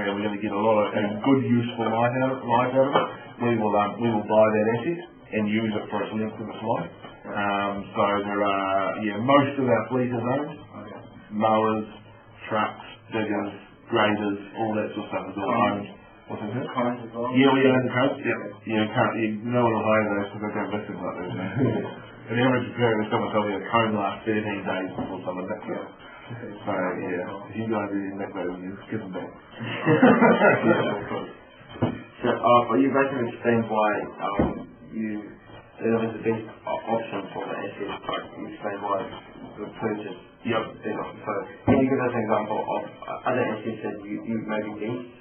and we're going to get a lot of good, useful life out of it, we will buy that asset and use it for its length of its life. So there are, most of our fleet is owned. Mowers, trucks, diggers, graders, all that sort of stuff is all owned. What's it called? Cones as well? Yeah, we own the cones. No one will hire those because they don't listen like those. An average period of someone told me a cone lasts 13 days before someone nicks it. So if you guys really nick those, you just give them back. So you basically explained why it was the best option for the asset, but you explained why the purchase is option. So can you give us an example of other assets that you maybe lease?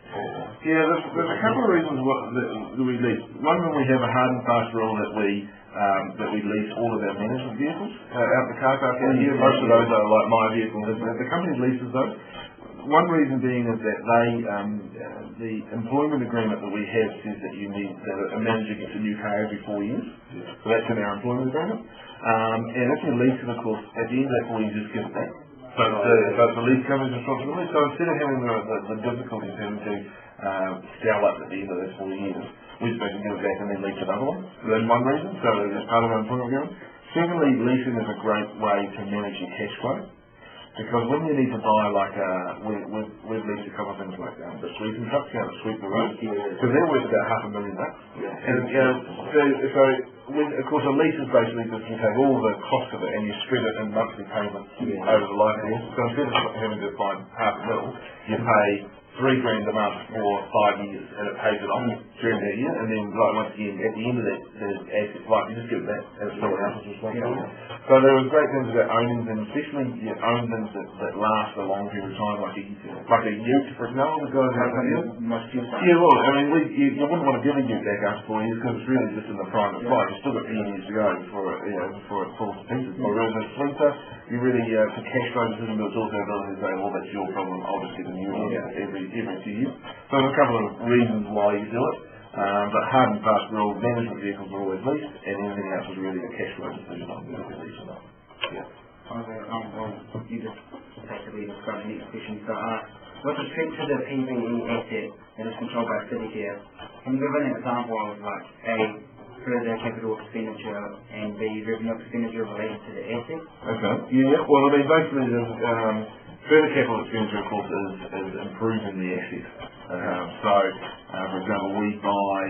There's a couple of reasons that we lease. One, when we have a hard and fast rule that we lease all of our management vehicles out the car park out here. Most of those are like my vehicles. The company leases those. One reason being is that the employment agreement that we have says that that a manager gets a new car every 4 years. So that's in our employment agreement. And if you lease it, of course, at the end of that 4 years, you just give it back. So it's the lease company's responsibility. So instead of having the difficulty of having to sell up at the end of those 4 years, we just basically give it back and then lease another one. So that's one reason. So it's part of our employment agreement. Secondly, leasing is a great way to manage your cash flow. Because when you need to buy, like, we've leased a couple of things like the sweeping trucks out to sweep the road, because they're worth about $500,000. And so of course, a lease is basically just you take all the cost of it and you spread it in monthly payments over the life of it. So instead of having to find $500,000, you pay $3,000 a month for 5 years, and it pays it off during that year. And then, once again, at the end of that asset life, you just give it back as someone else's responsibility. So there was great things about owning things, especially own things that last a long period of time, like a ute, for example. The guys out here. Well, I mean, you wouldn't want to give a ute back after 4 years because it's really just in the prime of life. You've still got 10 years to go before it falls to pieces. Whereas a splinter, you really, for cash flow decision, but it's also ability to say, well, that's your problem, I'll just get a new one every 2 years. So there's a couple of reasons why you do it. But hard and fast rule, management vehicles are always leased, and anything else is really a cash flow decision on whether they're leased or not. You just basically described the next question. So, with respect to the PPE asset that is controlled by City here, can you give an example of like A, further capital expenditure, and B, revenue expenditure related to the asset? Okay. Well, I mean, basically, further capital expenditure, of course, is improving the asset. For example, we buy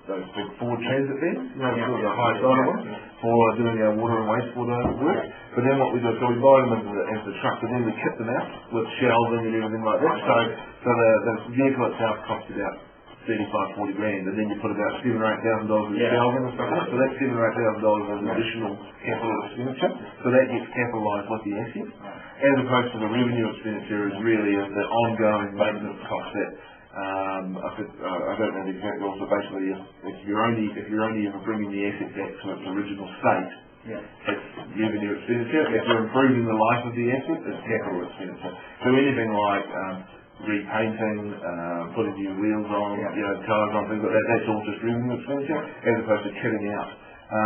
those big Ford Transit vans, the high side ones, for doing our water and wastewater work. But then what we do, so we buy them as the truck, but then we kit them out with shelving and everything like that. So the vehicle itself costs about $35-40 and then you put about $7,000 or $8,000 in shelving and stuff like that. So that's $7,000 or $8,000 as additional capital expenditure. So that gets capitalised with the asset. As opposed to the revenue expenditure is really the ongoing maintenance cost that I don't know the exact rules, but basically if you're only ever bringing the asset back to its original state, it's revenue expenditure. If you're improving the life of the asset, it's capital expenditure. So anything like repainting, putting new wheels on, tyres on, things like that, that's all just revenue expenditure, as opposed to kitting out